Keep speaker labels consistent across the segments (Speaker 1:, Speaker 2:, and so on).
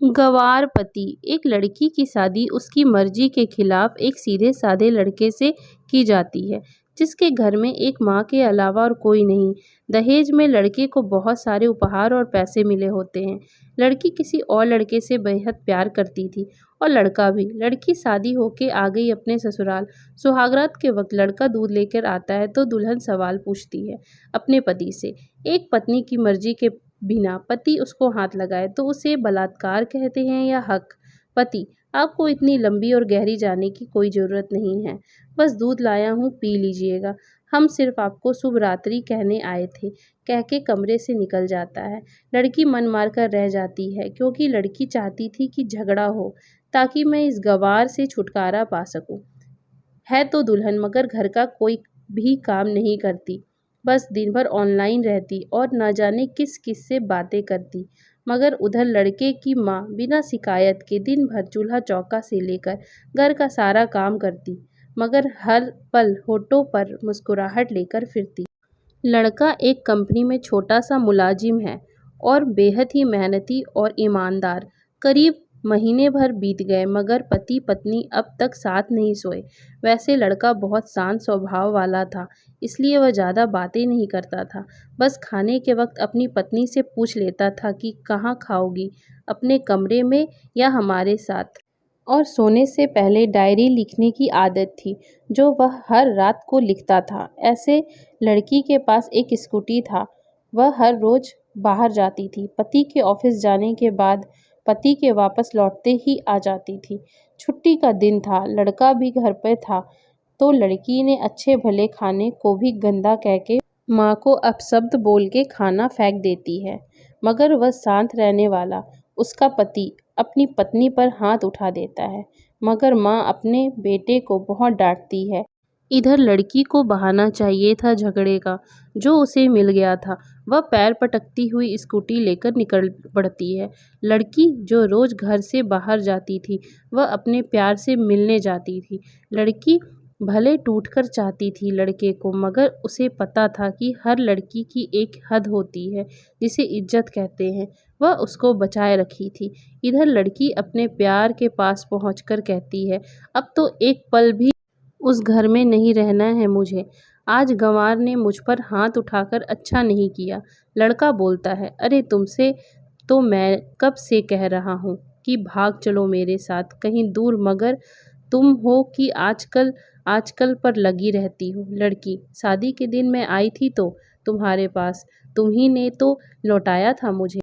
Speaker 1: गंवार पति। एक लड़की की शादी उसकी मर्जी के खिलाफ एक सीधे साधे लड़के से की जाती है, जिसके घर में एक माँ के अलावा और कोई नहीं। दहेज में लड़के को बहुत सारे उपहार और पैसे मिले होते हैं। लड़की किसी और लड़के से बेहद प्यार करती थी और लड़का भी। लड़की शादी होके आ गई अपने ससुराल। सुहागरात के वक्त लड़का दूध लेकर आता है तो दुल्हन सवाल पूछती है अपने पति से। एक पत्नी की मर्जी के बिना पति उसको हाथ लगाए तो उसे बलात्कार कहते हैं या हक? पति: आपको इतनी लंबी और गहरी जाने की कोई ज़रूरत नहीं है। बस दूध लाया हूँ, पी लीजिएगा। हम सिर्फ आपको शुभ रात्रि कहने आए थे, कह के कमरे से निकल जाता है। लड़की मन मार कर रह जाती है क्योंकि लड़की चाहती थी कि झगड़ा हो ताकि मैं इस गंवार से छुटकारा पा सकूं। है तो दुल्हन मगर घर का कोई भी काम नहीं करती, बस दिन भर ऑनलाइन रहती और न जाने किस किस से बातें करती। मगर उधर लड़के की माँ बिना शिकायत के दिन भर चूल्हा चौका से लेकर घर का सारा काम करती, मगर हर पल होठों पर मुस्कुराहट लेकर फिरती। लड़का एक कंपनी में छोटा सा मुलाजिम है और बेहद ही मेहनती और ईमानदार। करीब महीने भर बीत गए मगर पति पत्नी अब तक साथ नहीं सोए। वैसे लड़का बहुत शांत स्वभाव वाला था, इसलिए वह ज़्यादा बातें नहीं करता था। बस खाने के वक्त अपनी पत्नी से पूछ लेता था कि कहाँ खाओगी, अपने कमरे में या हमारे साथ। और सोने से पहले डायरी लिखने की आदत थी जो वह हर रात को लिखता था। ऐसे लड़की के पास एक स्कूटी था। वह हर रोज बाहर जाती थी। पति के ऑफिस जाने के बाद पति के वापस लौटते ही आ जाती थी। छुट्टी का दिन था, लड़का भी घर पर था तो लड़की ने अच्छे भले खाने को भी गंदा कह के माँ को अपशब्द बोल के खाना फेंक देती है। मगर वह शांत रहने वाला उसका पति अपनी पत्नी पर हाथ उठा देता है, मगर माँ अपने बेटे को बहुत डांटती है। इधर लड़की को बहाना चाहिए था झगड़े का, जो उसे मिल गया था। वह पैर पटकती हुई स्कूटी लेकर निकल पड़ती है। लड़की जो रोज घर से बाहर जाती थी, वह अपने प्यार से मिलने जाती थी। लड़की भले टूटकर चाहती थी लड़के को, मगर उसे पता था कि हर लड़की की एक हद होती है जिसे इज्जत कहते हैं। वह उसको बचाए रखी थी। इधर लड़की अपने प्यार के पास पहुंचकर कहती है, अब तो एक पल भी उस घर में नहीं रहना है मुझे। आज गंवार ने मुझ पर हाथ उठाकर अच्छा नहीं किया। लड़का बोलता है, अरे तुमसे तो मैं कब से कह रहा हूँ कि भाग चलो मेरे साथ कहीं दूर, मगर तुम हो कि आजकल आजकल पर लगी रहती हो। लड़की: शादी के दिन मैं आई थी तो तुम्हारे पास, तुम ही ने तो लौटाया था मुझे।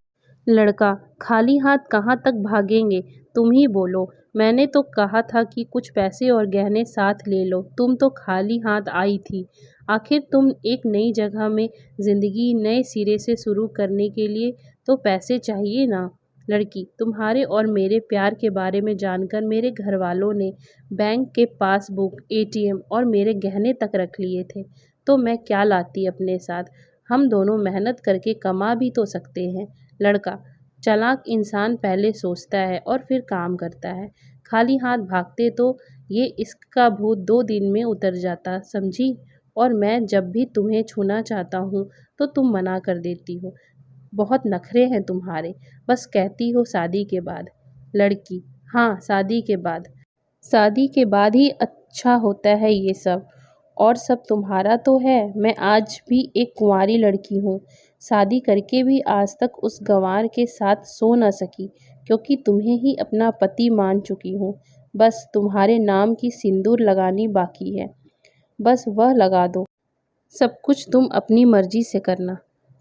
Speaker 1: लड़का: खाली हाथ कहाँ तक भागेंगे, तुम ही बोलो। मैंने तो कहा था कि कुछ पैसे और गहने साथ ले लो, तुम तो खाली हाथ आई थी। आखिर तुम एक नई जगह में जिंदगी नए सिरे से शुरू करने के लिए तो पैसे चाहिए ना। लड़की: तुम्हारे और मेरे प्यार के बारे में जानकर मेरे घर वालों ने बैंक के पासबुक, एटीएम और मेरे गहने तक रख लिए थे, तो मैं क्या लाती अपने साथ। हम दोनों मेहनत करके कमा भी तो सकते हैं। लड़का: चालाक इंसान पहले सोचता है और फिर काम करता है। खाली हाथ भागते तो ये इसका भूत 2 दिन में उतर जाता, समझी। और मैं जब भी तुम्हें छूना चाहता हूँ तो तुम मना कर देती हो। बहुत नखरे हैं तुम्हारे, बस कहती हो शादी के बाद। लड़की: हाँ, शादी के बाद। शादी के बाद ही अच्छा होता है ये सब, और सब तुम्हारा तो है। मैं आज भी एक कुंवारी लड़की हूँ, शादी करके भी आज तक उस गंवार के साथ सो न सकी क्योंकि तुम्हें ही अपना पति मान चुकी हूँ। बस तुम्हारे नाम की सिंदूर लगानी बाकी है, बस वह लगा दो। सब कुछ तुम अपनी मर्जी से करना।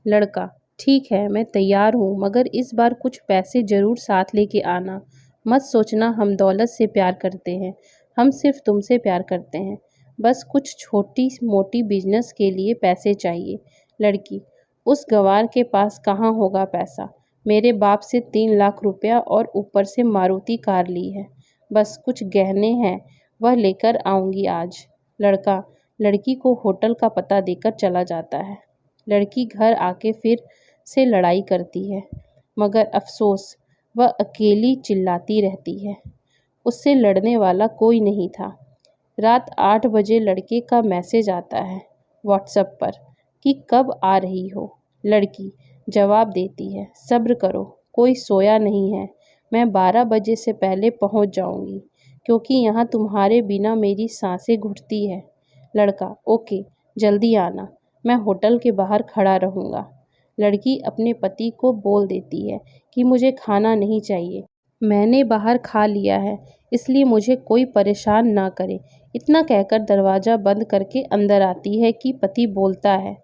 Speaker 1: लड़का: ठीक है, मैं तैयार हूँ, मगर इस बार कुछ पैसे ज़रूर साथ लेके आना। मत सोचना हम दौलत से प्यार करते हैं, हम सिर्फ तुमसे प्यार करते हैं। बस कुछ छोटी मोटी बिजनेस के लिए पैसे चाहिए। लड़की: उस गंवार के पास कहाँ होगा पैसा। मेरे बाप से 3 लाख रुपया और ऊपर से मारुति कार ली है। बस कुछ गहने हैं, वह लेकर आऊँगी आज। लड़का लड़की को होटल का पता देकर चला जाता है। लड़की घर आके फिर से लड़ाई करती है, मगर अफसोस वह अकेली चिल्लाती रहती है। उससे लड़ने वाला कोई नहीं था। रात 8 बजे लड़के का मैसेज आता है व्हाट्सएप पर कि कब आ रही हो। लड़की जवाब देती है, सब्र करो, कोई सोया नहीं है, मैं 12 बजे से पहले पहुंच जाऊंगी, क्योंकि यहाँ तुम्हारे बिना मेरी सांसें घुटती है। लड़का, ओके, जल्दी आना, मैं होटल के बाहर खड़ा रहूंगा। लड़की अपने पति को बोल देती है कि मुझे खाना नहीं चाहिए, मैंने बाहर खा लिया है, इसलिए मुझे कोई परेशान ना करे। इतना कहकर दरवाज़ा बंद करके अंदर आती है कि पति बोलता है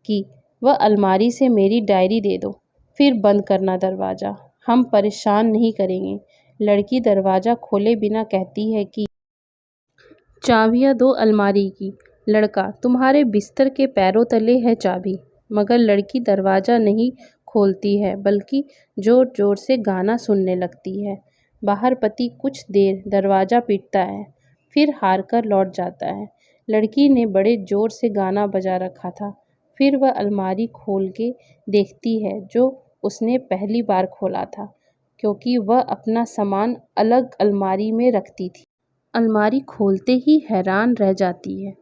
Speaker 1: कि वह अलमारी से मेरी डायरी दे दो, फिर बंद करना दरवाज़ा, हम परेशान नहीं करेंगे। लड़की दरवाज़ा खोले बिना कहती है कि चाबियाँ दो अलमारी की। लड़का, तुम्हारे बिस्तर के पैरों तले है चाबी। मगर लड़की दरवाज़ा नहीं खोलती है, बल्कि ज़ोर ज़ोर से गाना सुनने लगती है। बाहर पति कुछ देर दरवाज़ा पीटता है, फिर हार कर लौट जाता है। लड़की ने बड़े ज़ोर से गाना बजा रखा था। फिर वह अलमारी खोल के देखती है, जो उसने पहली बार खोला था, क्योंकि वह अपना सामान अलग अलमारी में रखती थी। अलमारी खोलते ही हैरान रह जाती है।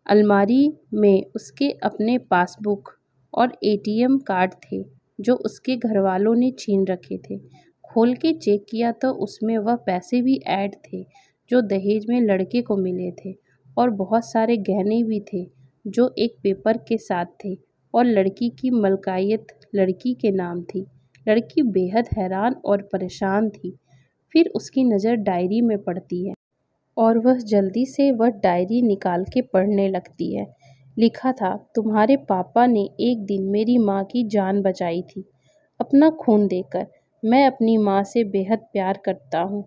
Speaker 1: अलमारी में उसके अपने पासबुक और एटीएम कार्ड थे, जो उसके घरवालों ने छीन रखे थे। खोल के चेक किया तो उसमें वह पैसे भी ऐड थे, जो दहेज में लड़के को मिले थे, और बहुत सारे गहने भी थे, जो एक पेपर के साथ थे, और लड़की की मलकायत लड़की के नाम थी। लड़की बेहद हैरान और परेशान थी। फिर उसकी नज़र डायरी में पड़ती है, और वह जल्दी से वह डायरी निकाल के पढ़ने लगती है। लिखा था, तुम्हारे पापा ने एक दिन मेरी माँ की जान बचाई थी, अपना खून देकर। मैं अपनी माँ से बेहद प्यार करता हूँ,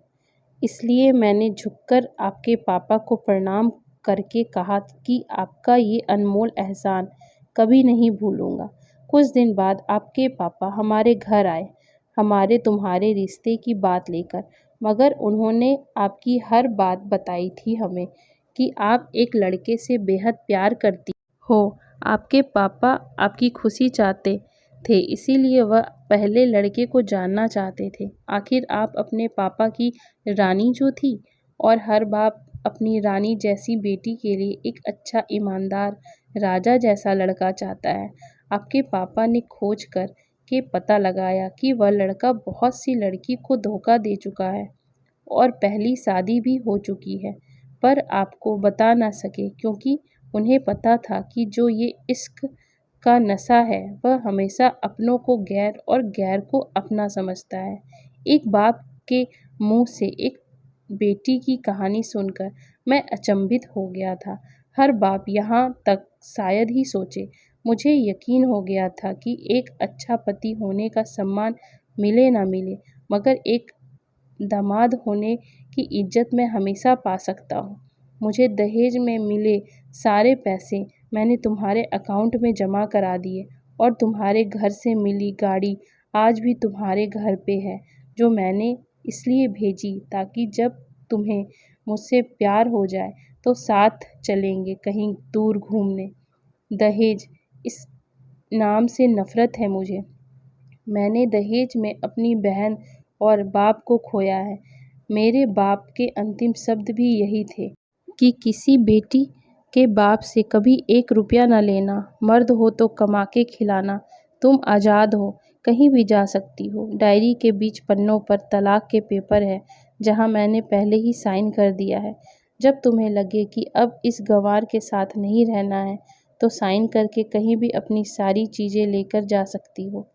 Speaker 1: इसलिए मैंने झुककर आपके पापा को प्रणाम करके कहा कि आपका ये अनमोल एहसान कभी नहीं भूलूंगा। कुछ दिन बाद आपके पापा हमारे घर आए, हमारे तुम्हारे रिश्ते की बात लेकर, मगर उन्होंने आपकी हर बात बताई थी हमें, कि आप एक लड़के से बेहद प्यार करती हो। आपके पापा आपकी खुशी चाहते थे, इसीलिए वह पहले लड़के को जानना चाहते थे। आखिर आप अपने पापा की रानी जो थी, और हर बाप अपनी रानी जैसी बेटी के लिए एक अच्छा, ईमानदार, राजा जैसा लड़का चाहता है। आपके पापा ने खोज कर के पता लगाया कि वह लड़का बहुत सी लड़की को धोखा दे चुका है, और पहली शादी भी हो चुकी है, पर आपको बता ना सके, क्योंकि उन्हें पता था कि जो ये इश्क का नशा है, वह हमेशा अपनों को गैर और गैर को अपना समझता है। एक बाप के मुंह से एक बेटी की कहानी सुनकर मैं अचंभित हो गया था। हर बाप यहाँ तक शायद ही सोचे। मुझे यकीन हो गया था कि एक अच्छा पति होने का सम्मान मिले ना मिले, मगर एक दामाद होने की इज्जत मैं हमेशा पा सकता हूँ। मुझे दहेज में मिले सारे पैसे मैंने तुम्हारे अकाउंट में जमा करा दिए, और तुम्हारे घर से मिली गाड़ी आज भी तुम्हारे घर पे है, जो मैंने इसलिए भेजी ताकि जब तुम्हें मुझसे प्यार हो जाए तो साथ चलेंगे कहीं दूर घूमने। दहेज, इस नाम से नफ़रत है मुझे। मैंने दहेज में अपनी बहन और बाप को खोया है। मेरे बाप के अंतिम शब्द भी यही थे कि किसी बेटी के बाप से कभी 1 रुपया न लेना, मर्द हो तो कमा के खिलाना, तुम आज़ाद हो, कहीं भी जा सकती हो। डायरी के बीच पन्नों पर तलाक के पेपर है, जहां मैंने पहले ही साइन कर दिया है। जब तुम्हें लगे कि अब इस गंवार के साथ नहीं रहना है, तो साइन करके कहीं भी अपनी सारी चीज़ें लेकर जा सकती हो।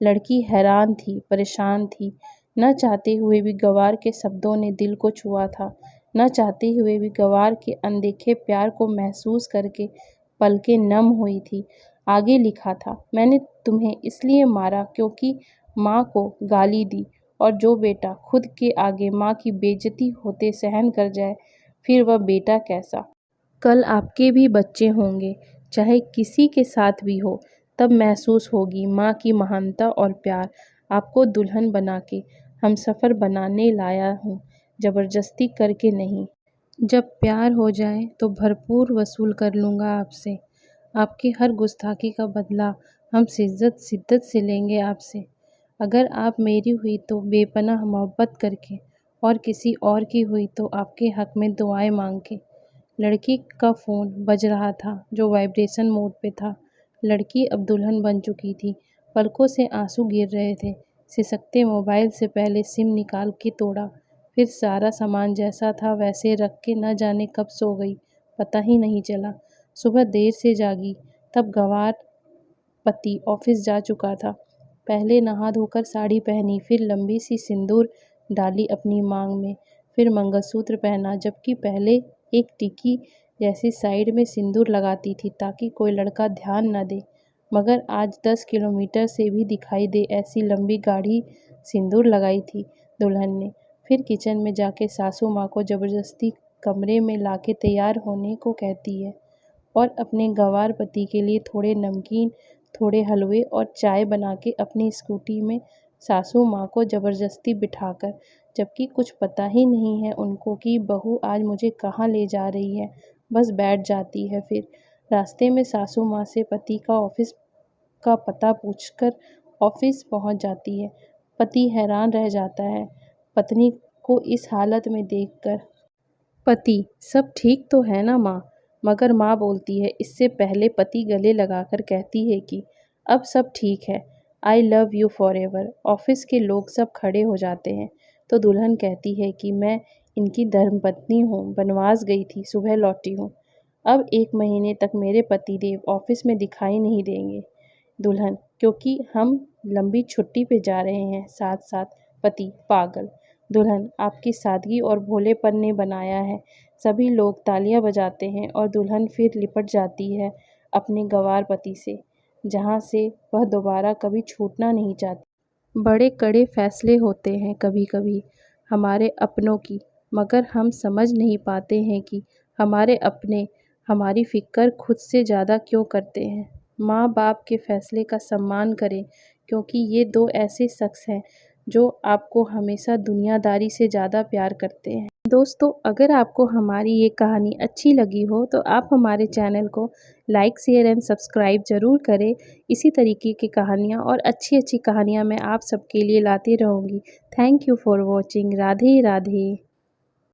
Speaker 1: लड़की हैरान थी, परेशान थी। न चाहते हुए भी गंवार के शब्दों ने दिल को छुआ था। न चाहते हुए भी गंवार के अनदेखे प्यार को महसूस करके पलकें नम हुई थी। आगे लिखा था, मैंने तुम्हें इसलिए मारा क्योंकि माँ को गाली दी, और जो बेटा खुद के आगे माँ की बेइज्जती होते सहन कर जाए, फिर वह बेटा कैसा। कल आपके भी बच्चे होंगे, चाहे किसी के साथ भी हो, तब महसूस होगी माँ की महानता और प्यार। आपको दुल्हन बना के हमसफ़र बनाने लाया हूँ, ज़बरदस्ती करके नहीं। जब प्यार हो जाए तो भरपूर वसूल कर लूँगा आपसे। आपकी हर गुस्ताखी का बदला हम शिद्दत से लेंगे आपसे। अगर आप मेरी हुई तो बेपनाह मोहब्बत करके, और किसी और की हुई तो आपके हक में दुआएं मांग के। लड़की का फ़ोन बज रहा था, जो वाइब्रेशन मोड पे था। लड़की अब दुल्हन बन चुकी थी, पलकों से आंसू गिर रहे थे। सिसकते मोबाइल से पहले सिम निकाल के तोड़ा, फिर सारा सामान जैसा था वैसे रख के न जाने कब सो गई, पता ही नहीं चला। सुबह देर से जागी, तब गंवार पति ऑफिस जा चुका था। पहले नहा धोकर साड़ी पहनी, फिर लंबी सी सिंदूर डाली अपनी मांग में, फिर मंगलसूत्र पहना, जबकि पहले एक टिकी जैसी साइड में सिंदूर लगाती थी ताकि कोई लड़का ध्यान न दे, मगर आज 10 किलोमीटर से भी दिखाई दे ऐसी लंबी गाढ़ी सिंदूर लगाई थी दुल्हन ने। फिर किचन में जाके सासू माँ को जबरदस्ती कमरे में लाके तैयार होने को कहती है और अपने गंवार पति के लिए थोड़े नमकीन, थोड़े हलवे और चाय बना के अपनी स्कूटी में सासू माँ को ज़बरदस्ती बिठाकर, जबकि कुछ पता ही नहीं है उनको कि बहू आज मुझे कहाँ ले जा रही है, बस बैठ जाती है। फिर रास्ते में सासू माँ से पति का ऑफिस का पता पूछकर ऑफिस पहुँच जाती है। पति हैरान रह जाता है पत्नी को इस हालत में देखकर। पति: सब ठीक तो है ना माँ? मगर माँ बोलती है इससे पहले पति गले लगाकर कहती है कि अब सब ठीक है, I love you forever. Office के लोग सब खड़े हो जाते हैं तो दुल्हन कहती है कि मैं इनकी धर्मपत्नी हूँ, बनवास गई थी, सुबह लौटी हूँ। अब 1 महीने तक मेरे पतिदेव ऑफिस में दिखाई नहीं देंगे। दुल्हन: क्योंकि हम लंबी छुट्टी पे जा रहे हैं साथ साथ। पति: पागल। दुल्हन: आपकी सादगी और भोलेपन ने बनाया है। सभी लोग तालियां बजाते हैं और दुल्हन फिर लिपट जाती है अपने गंवार पति से, जहां से वह दोबारा कभी छूटना नहीं चाहती। बड़े कड़े फैसले होते हैं कभी कभी हमारे अपनों की, मगर हम समझ नहीं पाते हैं कि हमारे अपने हमारी फिक्र खुद से ज़्यादा क्यों करते हैं। माँ बाप के फैसले का सम्मान करें, क्योंकि ये 2 ऐसे शख्स हैं जो आपको हमेशा दुनियादारी से ज़्यादा प्यार करते हैं। दोस्तों, अगर आपको हमारी ये कहानी अच्छी लगी हो तो आप हमारे चैनल को लाइक, शेयर एंड सब्सक्राइब ज़रूर करें। इसी तरीके की कहानियाँ और अच्छी अच्छी कहानियाँ मैं आप सबके लिए लाती रहूँगी। Thank you for watching. Radhe Radhe.